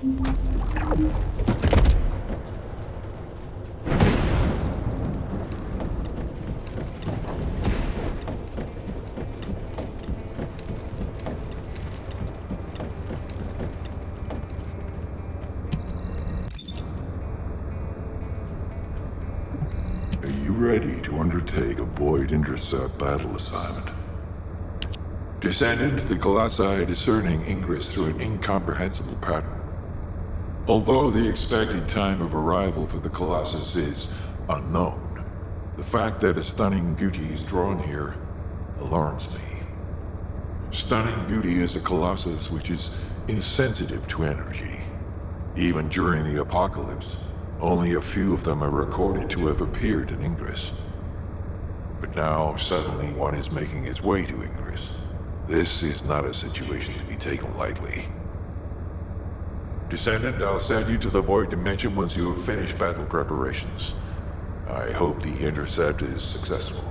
Are you ready to undertake a void intercept battle assignment? Descendant, the Colossi are discerning ingress through an incomprehensible pattern. Although the expected time of arrival for the Colossus is unknown, the fact that a Stunning Beauty is drawn here alarms me. Stunning Beauty is a Colossus which is insensitive to energy. Even during the apocalypse, only a few of them are recorded to have appeared in Ingress. But now, suddenly one is making its way to Ingress. This is not a situation to be taken lightly. Descendant, I'll send you to the Void Dimension once you have finished battle preparations. I hope the intercept is successful.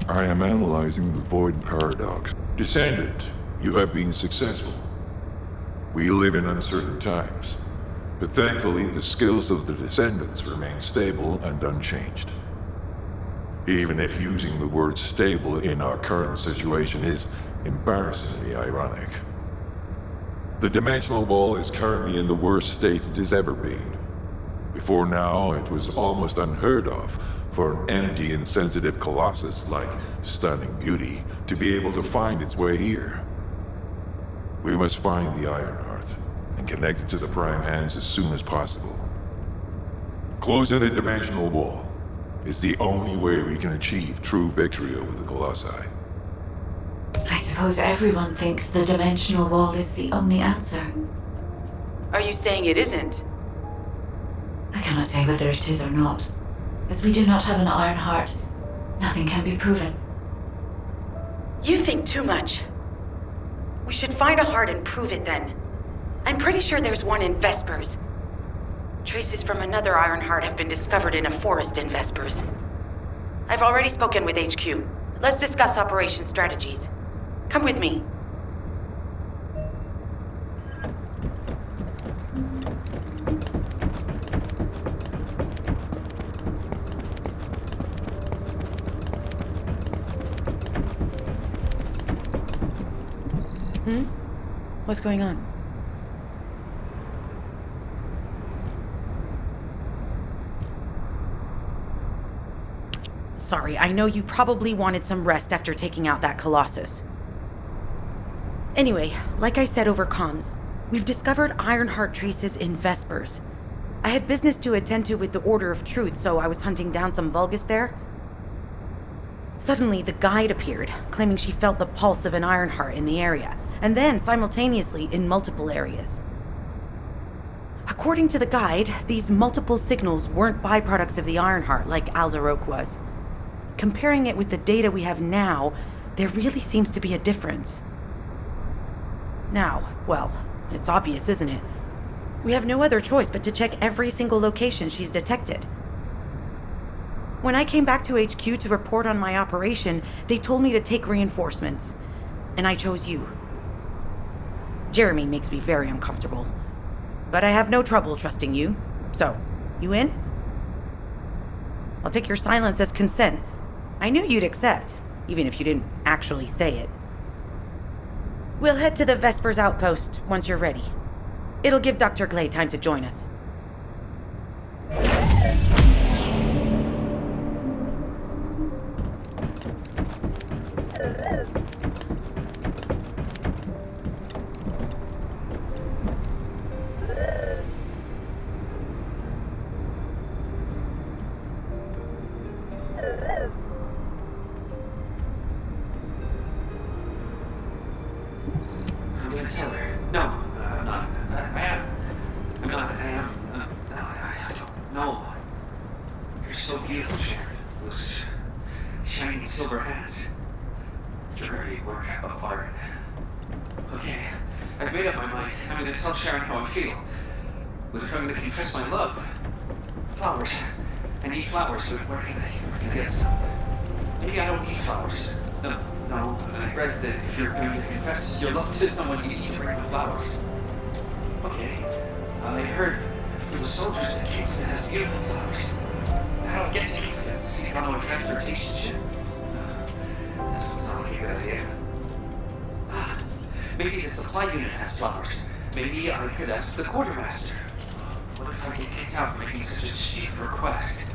I am analyzing the void paradox. Descendant, you have been successful. We live in uncertain times, but thankfully the skills of the Descendants remain stable and unchanged. Even if using the word stable in our current situation is embarrassingly ironic. The dimensional wall is currently in the worst state it has ever been. Before now, it was almost unheard of for an energy-insensitive colossus like Stunning Beauty to be able to find its way here. We must find the Ironheart and connect it to the Prime Hands as soon as possible. Closing the dimensional wall is the only way we can achieve true victory over the Colossi. I suppose everyone thinks the dimensional wall is the only answer. Are you saying it isn't? I cannot say whether it is or not. As we do not have an Ironheart, nothing can be proven. You think too much. We should find a heart and prove it then. I'm pretty sure there's one in Vespers. Traces from another Ironheart have been discovered in a forest in Vespers. I've already spoken with HQ. Let's discuss operation strategies. Come with me. What's going on? Sorry, I know you probably wanted some rest after taking out that Colossus. Anyway, like I said over comms, we've discovered Ironheart traces in Vespers. I had business to attend to with the Order of Truth, so I was hunting down some Vulgus there. Suddenly, the guide appeared, claiming she felt the pulse of an Ironheart in the area, and then simultaneously in multiple areas. According to the guide, these multiple signals weren't byproducts of the Ironheart like Alzarok was. Comparing it with the data we have now, there really seems to be a difference. Now, well, it's obvious, isn't it? We have no other choice but to check every single location she's detected. When I came back to HQ to report on my operation, they told me to take reinforcements, and I chose you. Jeremy makes me very uncomfortable, but I have no trouble trusting you. So, you in? I'll take your silence as consent. I knew you'd accept, even if you didn't actually say it. We'll head to the Vespers outpost once you're ready. It'll give Dr. Glay time to join us. I'm gonna tell her. No, I'm not. I am. I'm not. I am. No, I don't know. You're so beautiful, Sharon. Those shining silver hands. You're very work of art. Okay, I've made up my mind. I'm gonna tell Sharon how I feel. But if I'm gonna confess my love, flowers. I need flowers, but where can I get some? Maybe I don't need flowers. No, I read that if you're going to confess your love to someone, you need to bring them flowers. Okay, I heard from the soldiers that Kingston has beautiful flowers. How do I get to Kingston? Seek on a transportation ship. That doesn't sound like a good idea. Maybe the supply unit has flowers. Maybe I could ask the quartermaster. What if I get kicked out for making such a stupid request?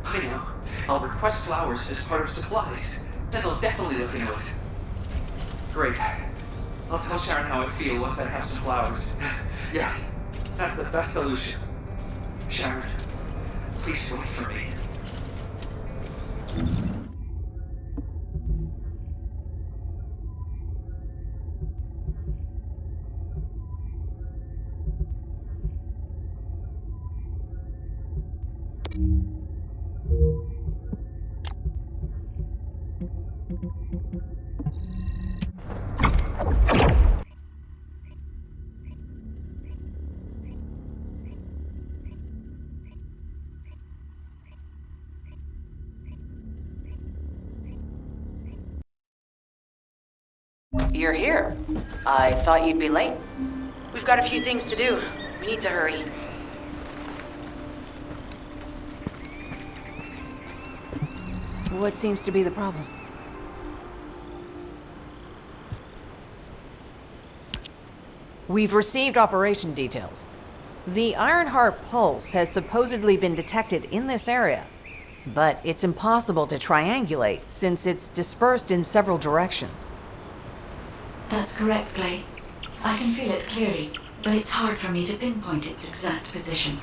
I know. I'll request flowers as part of supplies. Then they'll definitely look into it. Great. I'll tell Sharon how I feel once I have some flowers. Yes, that's the best solution. Sharon, please wait for me. You're here. I thought you'd be late. We've got a few things to do. We need to hurry. What seems to be the problem? We've received operation details. The Ironheart pulse has supposedly been detected in this area, but it's impossible to triangulate since it's dispersed in several directions. That's correct, Clay. I can feel it clearly, but it's hard for me to pinpoint its exact position.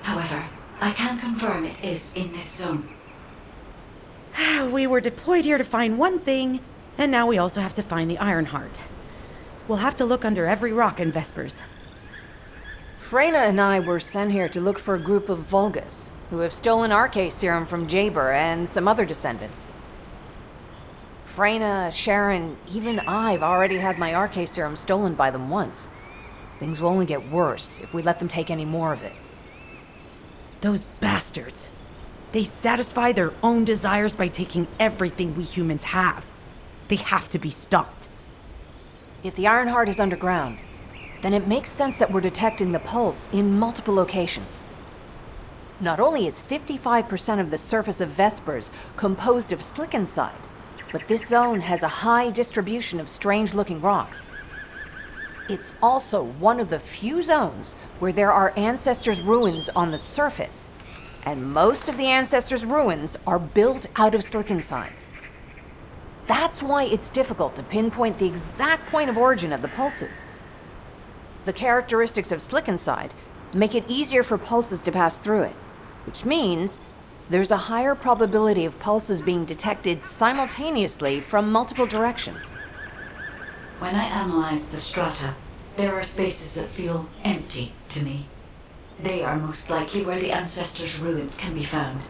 However, I can confirm it is in this zone. We were deployed here to find one thing, and now we also have to find the Ironheart. We'll have to look under every rock in Vespers. Freyna and I were sent here to look for a group of Vulgus, who have stolen RK serum from Jaber and some other descendants. Freyna, Sharon, even I've already had my RK serum stolen by them once. Things will only get worse if we let them take any more of it. Those bastards. They satisfy their own desires by taking everything we humans have. They have to be stopped. If the Ironheart is underground, then it makes sense that we're detecting the pulse in multiple locations. Not only is 55% of the surface of Vespers composed of slickensides, but this zone has a high distribution of strange-looking rocks. It's also one of the few zones where there are Ancestors' ruins on the surface, and most of the Ancestors' ruins are built out of slickenside. That's why it's difficult to pinpoint the exact point of origin of the pulses. The characteristics of slickenside make it easier for pulses to pass through it, which means there's a higher probability of pulses being detected simultaneously from multiple directions. When I analyze the strata, there are spaces that feel empty to me. They are most likely where the Ancestors' ruins can be found.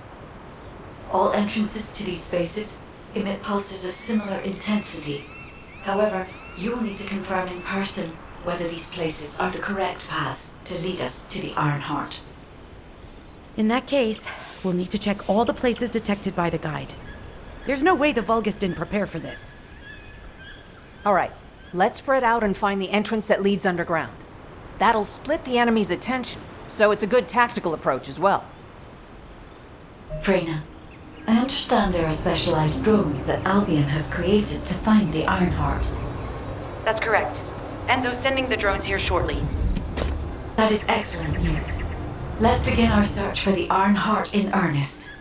All entrances to these spaces emit pulses of similar intensity. However, you will need to confirm in person whether these places are the correct paths to lead us to the Ironheart. In that case, we'll need to check all the places detected by the guide. There's no way the Vulgus didn't prepare for this. All right, let's spread out and find the entrance that leads underground. That'll split the enemy's attention, so it's a good tactical approach as well. Freyna, I understand there are specialized drones that Albion has created to find the Ironheart. That's correct. Enzo's sending the drones here shortly. That is excellent news. Let's begin our search for the Ironheart in earnest.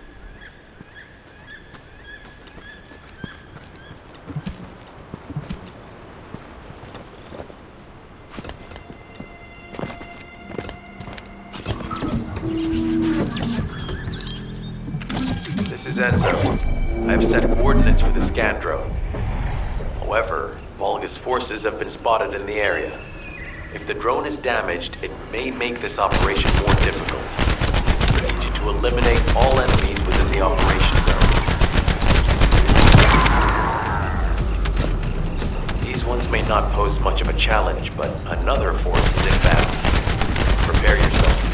This is Enzo. I have set coordinates for the scan drone. However, Vulgus forces have been spotted in the area. If the drone is damaged, it may make this operation more difficult. I need you to eliminate all enemies within the operation zone. These ones may not pose much of a challenge, but another force is inbound. Prepare yourself.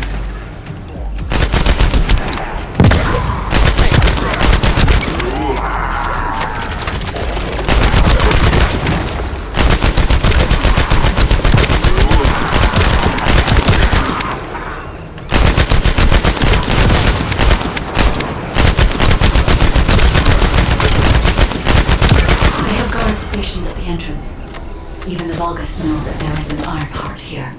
At the entrance. Even the Vulgus know that there is an Ironheart here.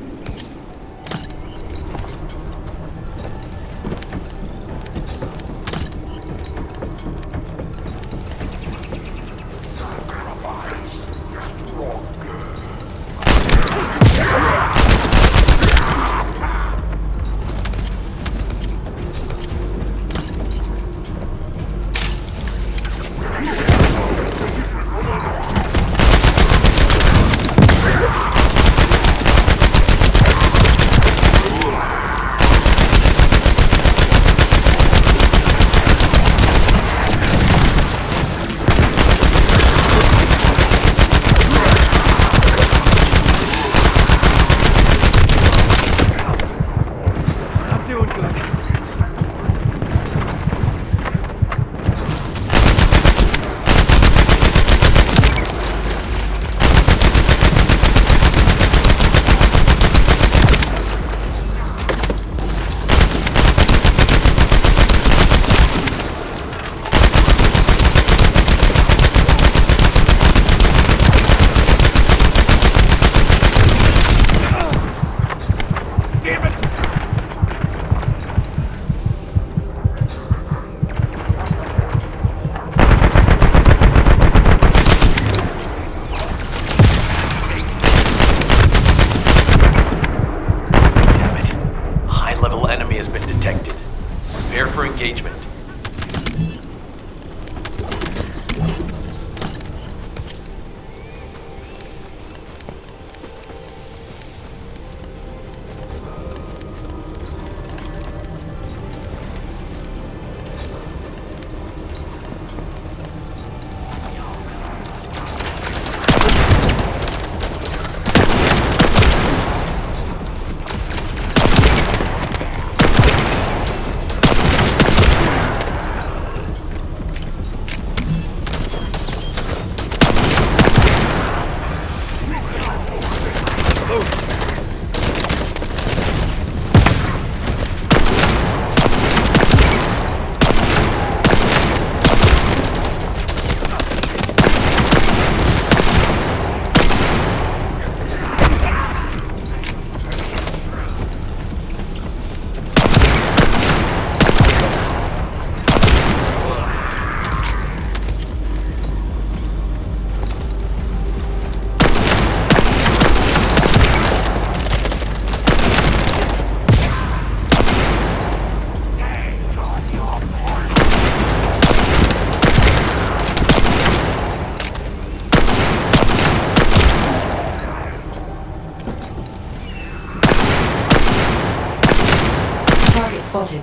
spotted.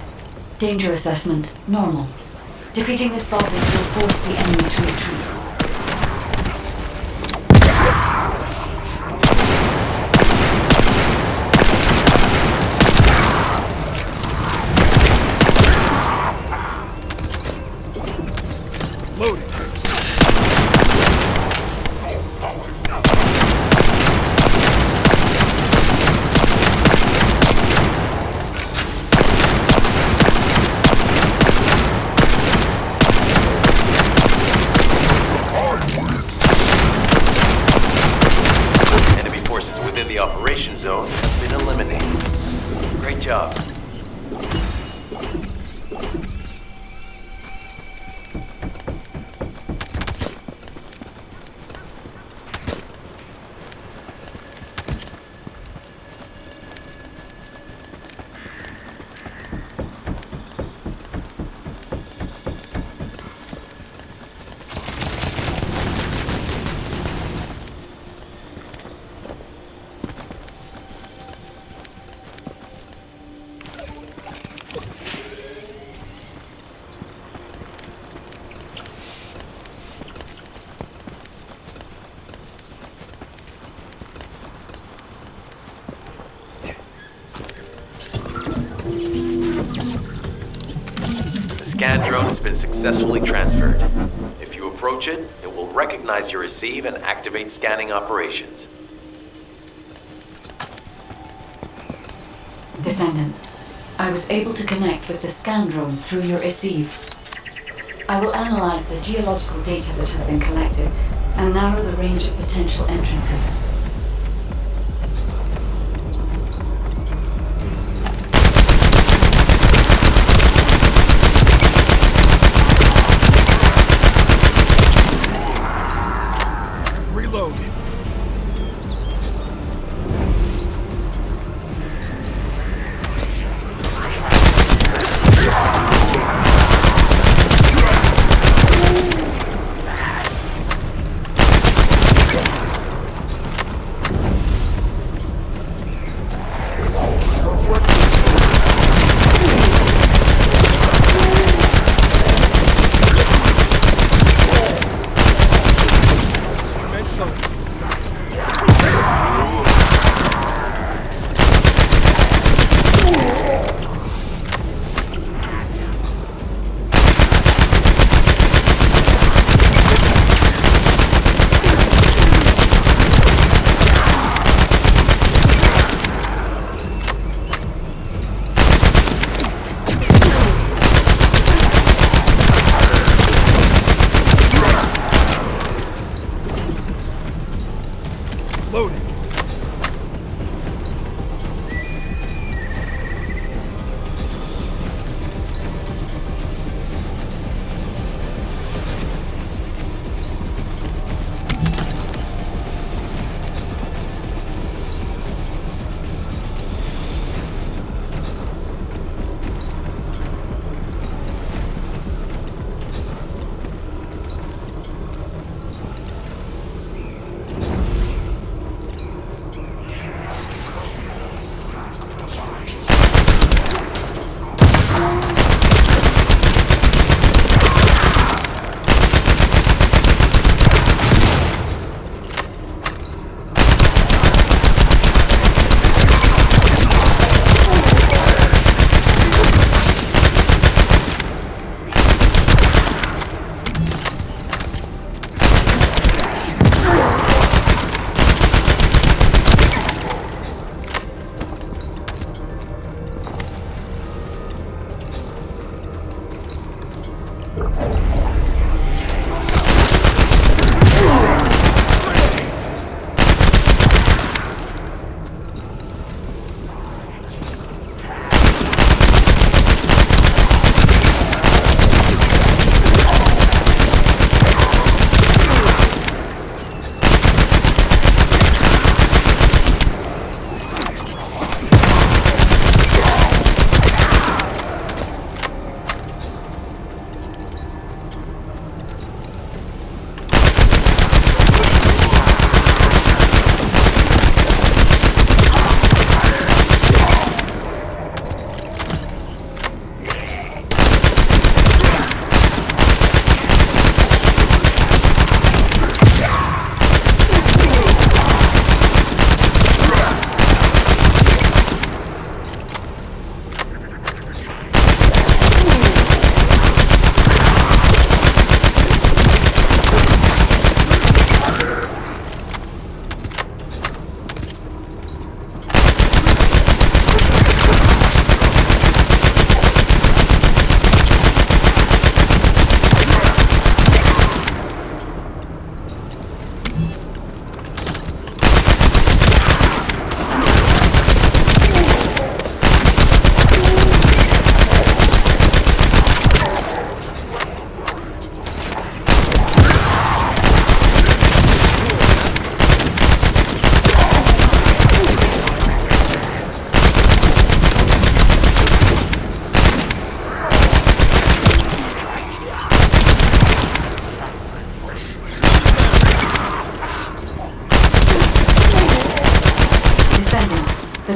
Danger assessment, normal. Defeating this Vulgus will force the enemy to retreat. Zone has been eliminated. Great job. The scan drone has been successfully transferred. If you approach it, it will recognize your receive and activate scanning operations. Descendant, I was able to connect with the scan drone through your receive. I will analyze the geological data that has been collected and narrow the range of potential entrances.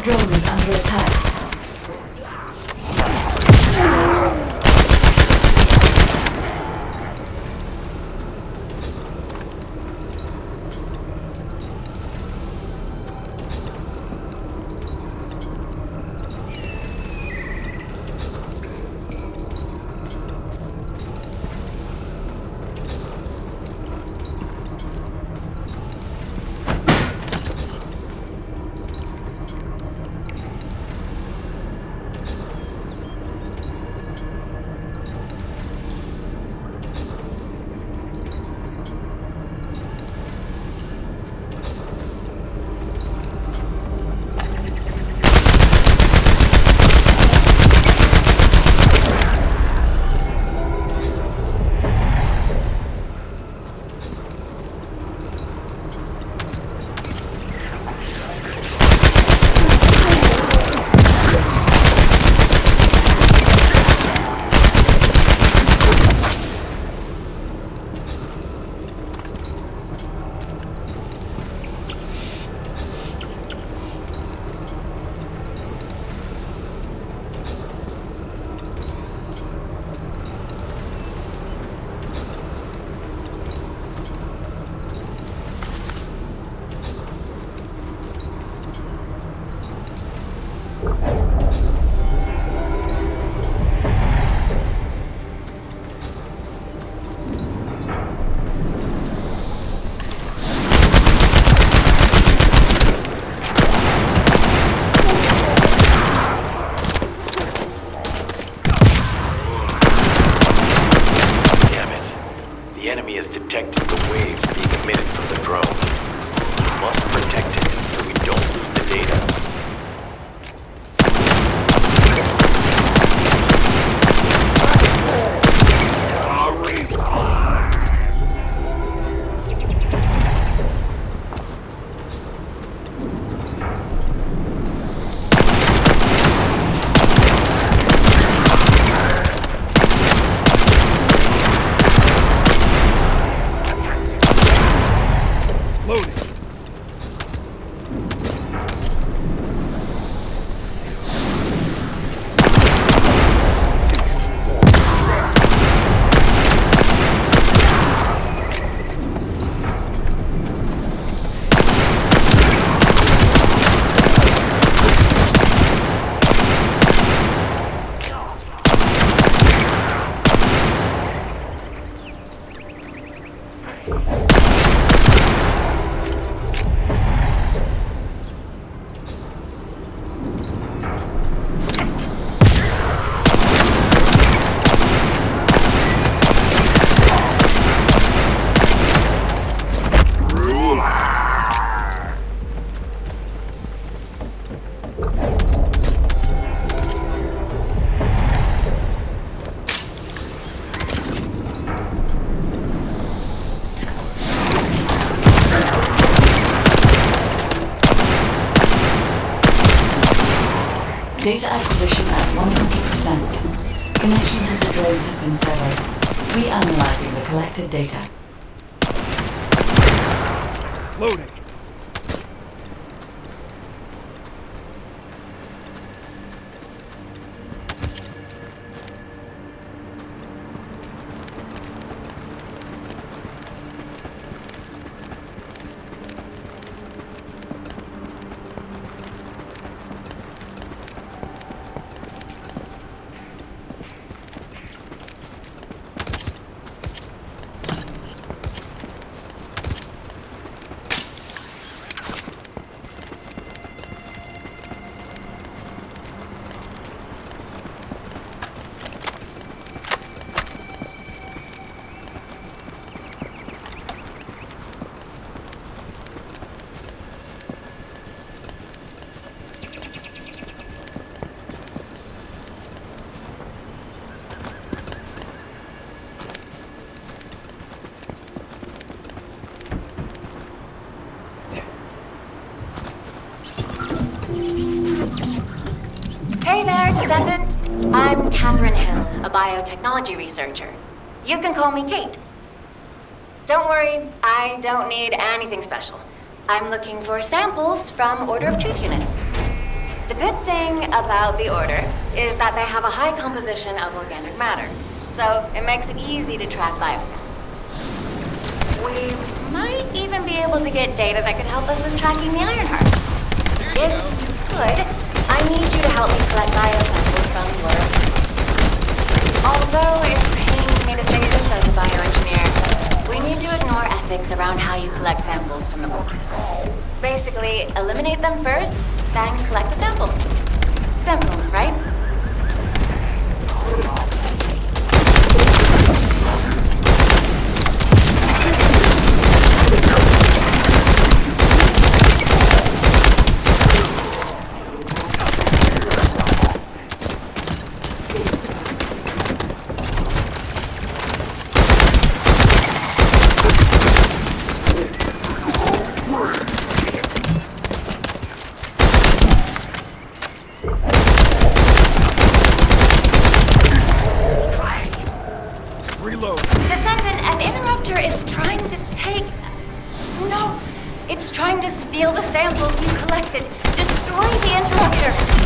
drone is under attack. Data acquisition at 100%. Connection to the drone has been severed. Reanalyzing the collected data. Loading. Hey there, Descendant. I'm Catherine Hill, a biotechnology researcher. You can call me Kate. Don't worry, I don't need anything special. I'm looking for samples from Order of Truth units. The good thing about the Order is that they have a high composition of organic matter, so it makes it easy to track biosamples. We might even be able to get data that could help us with tracking the Ironheart. If you could, I need you to help me collect biosamples from your Although it's paining me to say this as a bioengineer, we need to ignore ethics around how you collect samples from the Vulgus. Basically, eliminate them first, then collect the samples. Simple, right? Descendant, an interrupter is trying to take... No! It's trying to steal the samples you collected. Destroy the interrupter!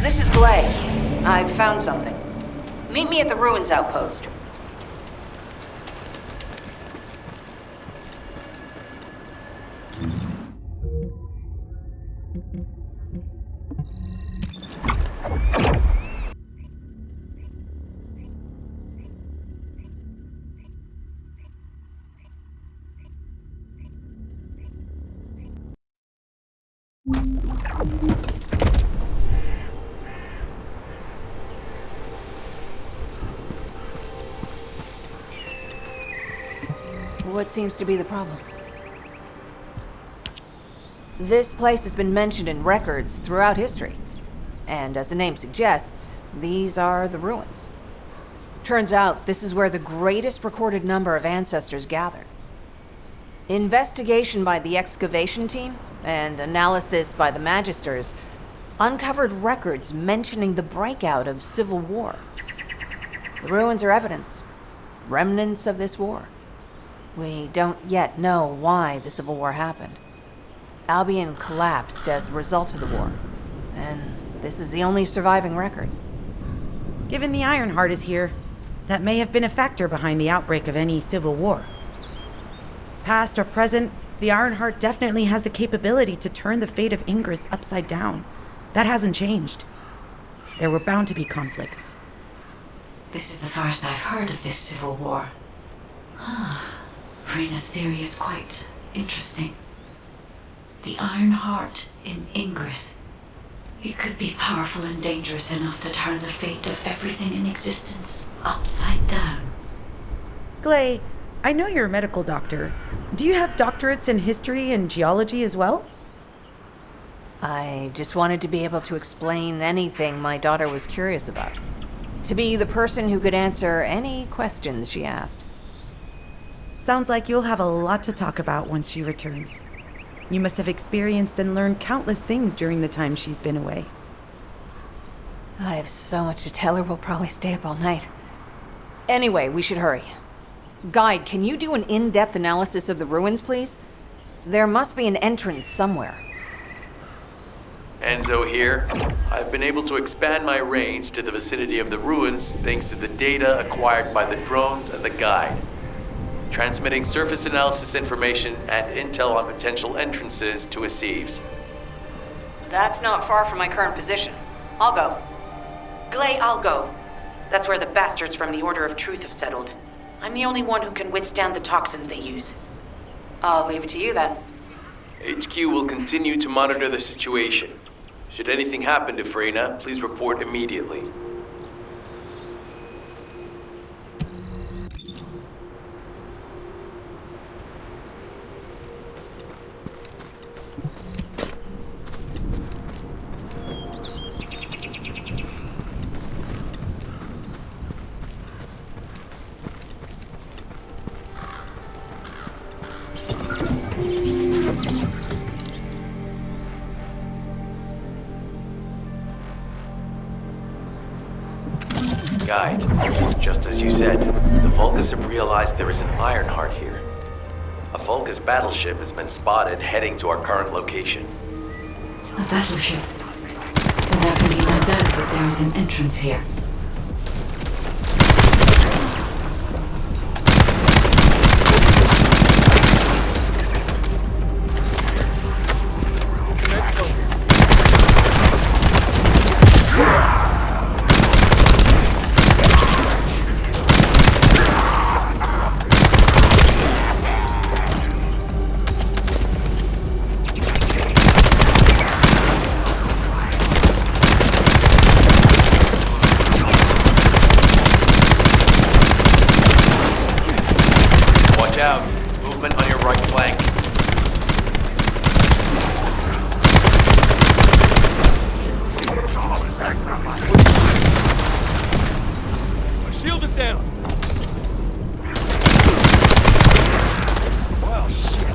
This is Glay. I've found something. Meet me at the ruins outpost. What seems to be the problem? This place has been mentioned in records throughout history. And as the name suggests, these are the ruins. Turns out this is where the greatest recorded number of ancestors gathered. Investigation by the excavation team and analysis by the magisters uncovered records mentioning the breakout of civil war. The ruins are evidence, remnants of this war. We don't yet know why the Civil War happened. Albion collapsed as a result of the war, and this is the only surviving record. Given the Ironheart is here, that may have been a factor behind the outbreak of any civil war. Past or present, the Ironheart definitely has the capability to turn the fate of Ingress upside down. That hasn't changed. There were bound to be conflicts. This is the first I've heard of this civil war. Vrena's theory is quite interesting. The Ironheart in Ingress. It could be powerful and dangerous enough to turn the fate of everything in existence upside down. Glay, I know you're a medical doctor. Do you have doctorates in history and geology as well? I just wanted to be able to explain anything my daughter was curious about. To be the person who could answer any questions she asked. Sounds like you'll have a lot to talk about once she returns. You must have experienced and learned countless things during the time she's been away. I have so much to tell her, we'll probably stay up all night. Anyway, we should hurry. Guide, can you do an in-depth analysis of the ruins, please? There must be an entrance somewhere. Enzo here. I've been able to expand my range to the vicinity of the ruins thanks to the data acquired by the drones and the guide. Transmitting surface analysis information and intel on potential entrances to Aceves. That's not far from my current position. I'll go. Glay, I'll go. That's where the bastards from the Order of Truth have settled. I'm the only one who can withstand the toxins they use. I'll leave it to you then. HQ will continue to monitor the situation. Should anything happen to Freyna, please report immediately. Guide, just as you said, the Vulgus have realized there is an Ironheart here. A Vulgus battleship has been spotted heading to our current location. A battleship. Well, there can be no doubt that there is an entrance here. Out. Movement on your right flank. My shield is down. Well, shit.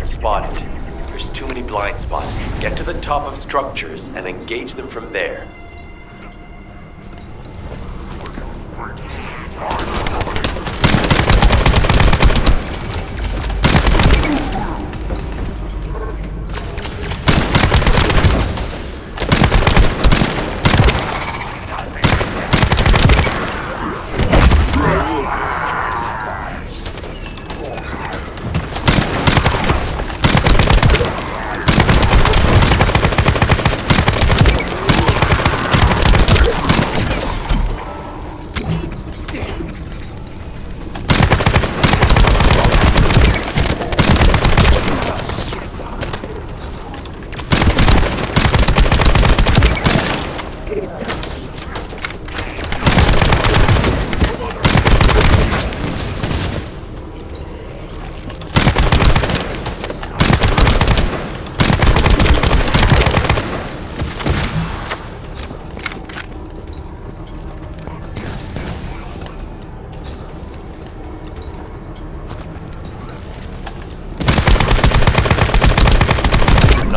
Spotted. There's too many blind spots. Get to the top of structures and engage them from there. Damn.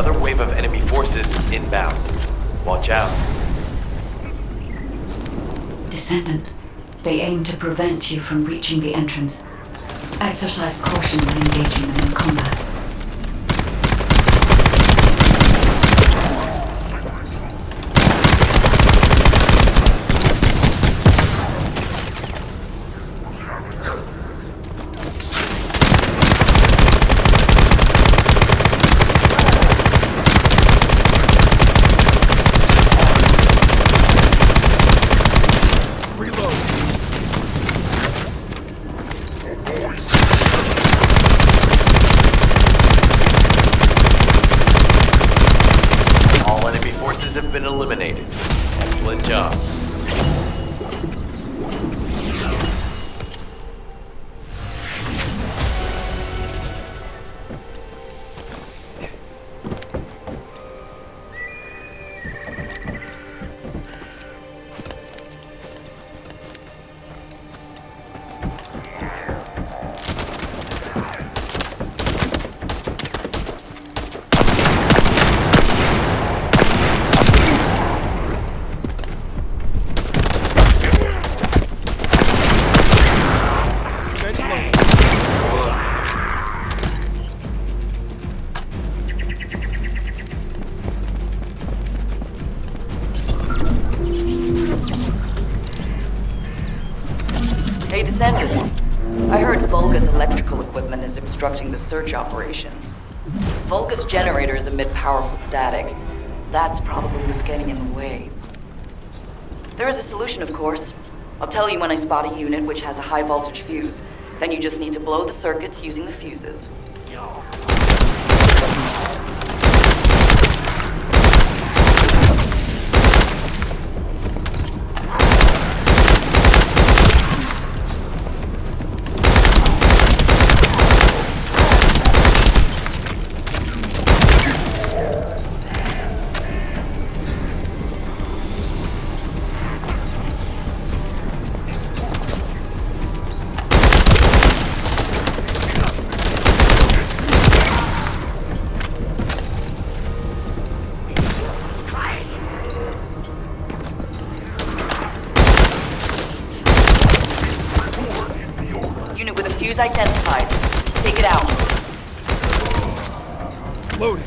Another wave of enemy forces is inbound. Watch out. Descendant, they aim to prevent you from reaching the entrance. Exercise caution when engaging them in combat. Have been eliminated. Excellent job. Hey, Descendant. I heard Volga's electrical equipment is obstructing the search operation. Volga's generators emit powerful static. That's probably what's getting in the way. There is a solution, of course. I'll tell you when I spot a unit which has a high voltage fuse. Then you just need to blow the circuits using the fuses. Unit with a fuse identified. Take it out. Loading.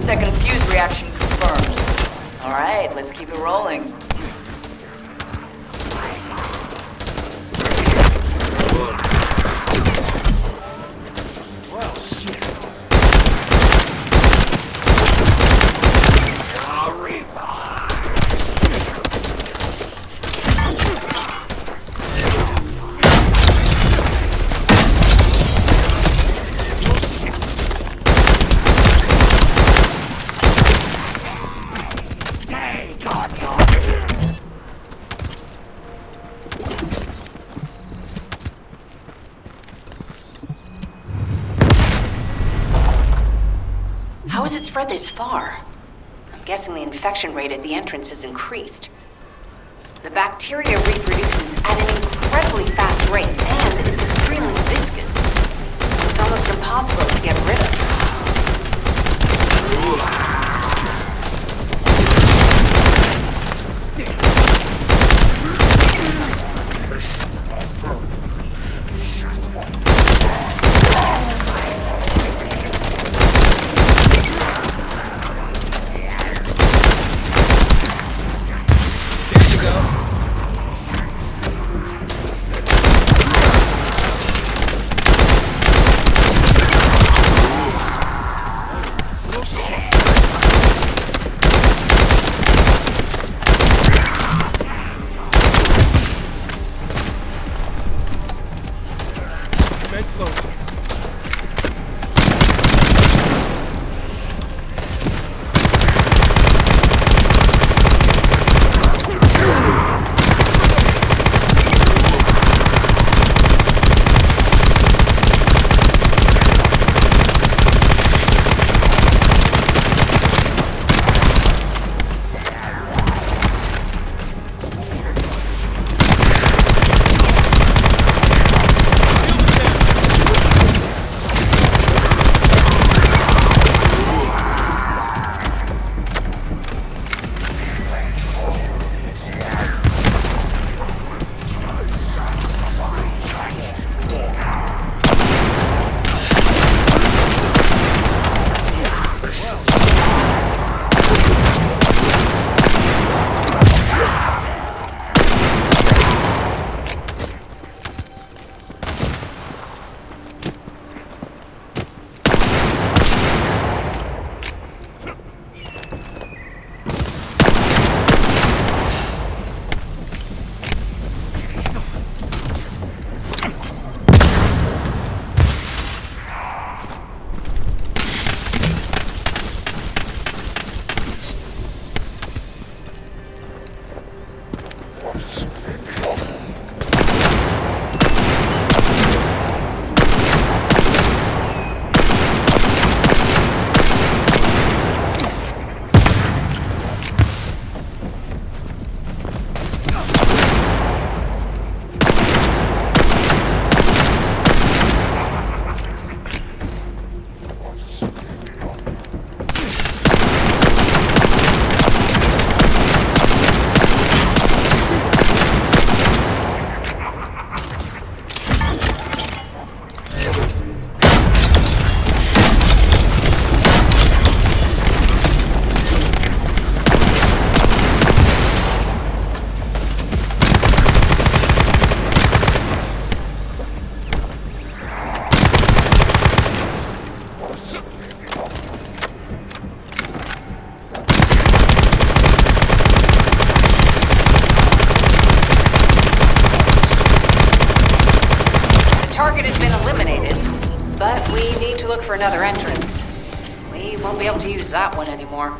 Second fuse reaction confirmed. All right, let's keep it rolling. Well, shit. How has it spread this far? I'm guessing the infection rate at the entrance has increased. The bacteria reproduces at an incredibly fast rate, and it's extremely viscous. It's almost impossible to get rid of. Ugh. 'Cause Target has been eliminated, but we need to look for another entrance. We won't be able to use that one anymore.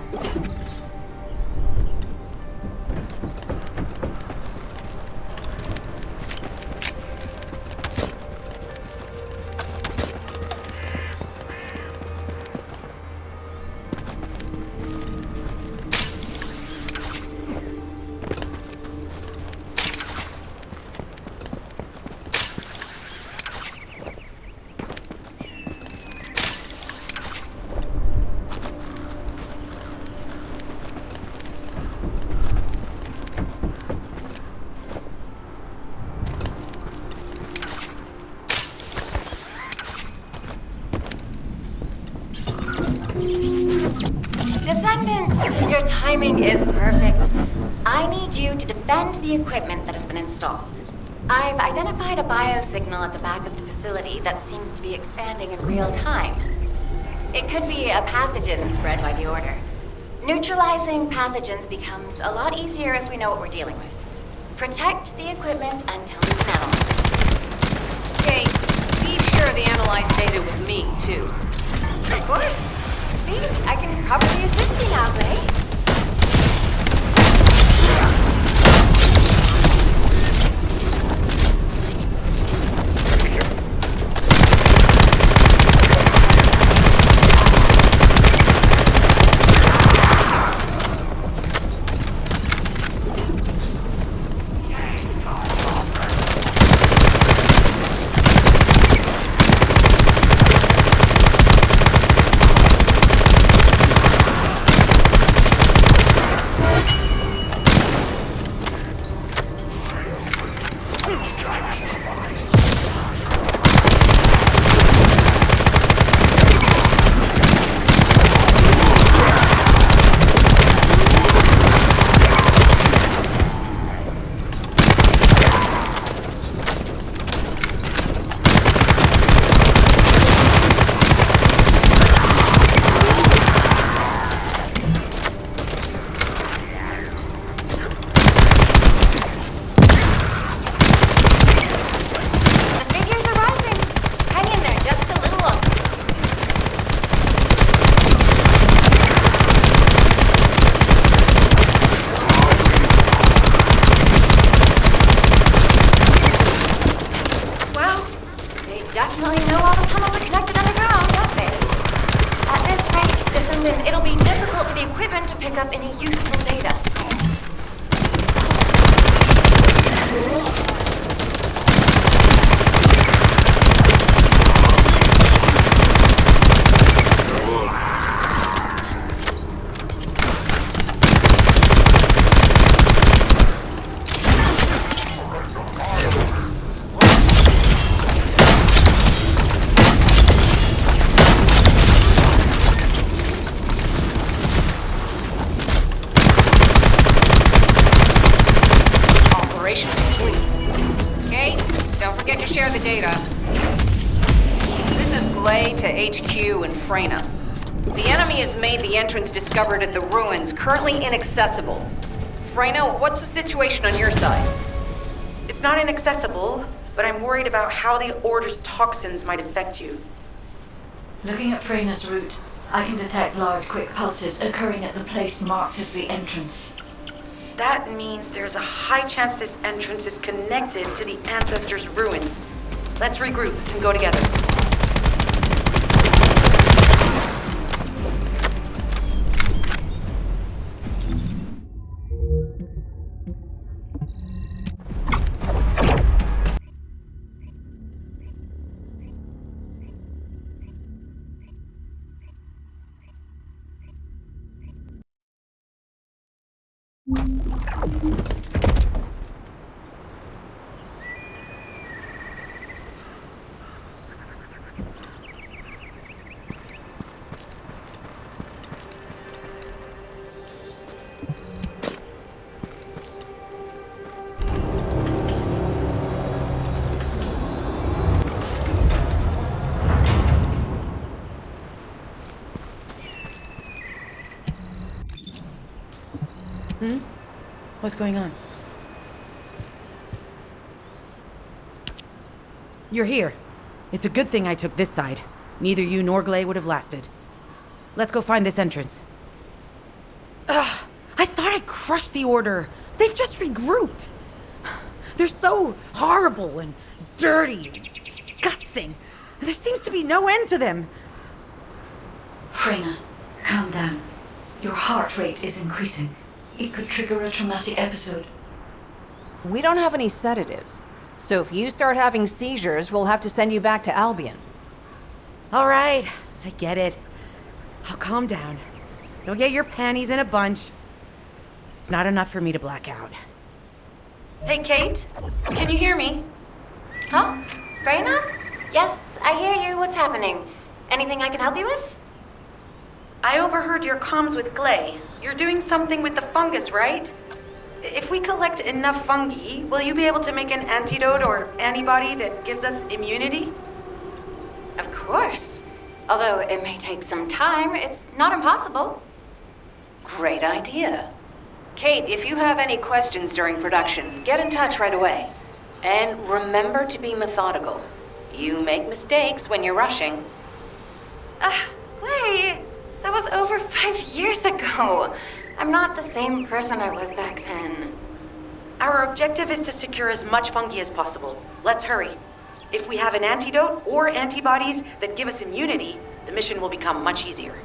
Descendant, your timing is perfect. I need you to defend the equipment that has been installed. I've identified a biosignal at the back of the facility that seems to be expanding in real time. It could be a pathogen spread by the Order. Neutralizing pathogens becomes a lot easier if we know what we're dealing with. Protect the equipment until we can analyze. Okay, be sure the analyze data with me, too. Of course. See, I can probably assist you now, Gray. Definitely know all the tunnels are connected underground, don't they? At this rate, Descendant, it'll be difficult for the equipment to pick up any useful data. Share the data. This is Glay to HQ in Freyna. The enemy has made the entrance discovered at the ruins currently inaccessible. Freyna, what's the situation on your side? It's not inaccessible, but I'm worried about how the Order's toxins might affect you. Looking at Freyna's route, I can detect large quick pulses occurring at the place marked as the entrance. That means there's a high chance this entrance is connected to the ancestors' ruins. Let's regroup and go together. What's going on? You're here. It's a good thing I took this side. Neither you nor Glay would have lasted. Let's go find this entrance. Ugh, I thought I crushed the Order. They've just regrouped. They're so horrible and dirty and disgusting. There seems to be no end to them. Freyna, calm down. Your heart rate is increasing. It could trigger a traumatic episode. We don't have any sedatives, so if you start having seizures, we'll have to send you back to Albion. All right, I get it. I'll calm down. Don't get your panties in a bunch. It's not enough for me to black out. Hey, Kate, can you hear me? Huh? Freyna? Yes, I hear you. What's happening? Anything I can help you with? I overheard your comms with Glay. You're doing something with the fungus, right? If we collect enough fungi, will you be able to make an antidote or antibody that gives us immunity? Of course. Although it may take some time, it's not impossible. Great idea. Kate, if you have any questions during production, get in touch right away. And remember to be methodical. You make mistakes when you're rushing. Glay, that was over 5 years ago. I'm not the same person I was back then. Our objective is to secure as much fungi as possible. Let's hurry. If we have an antidote or antibodies that give us immunity, the mission will become much easier.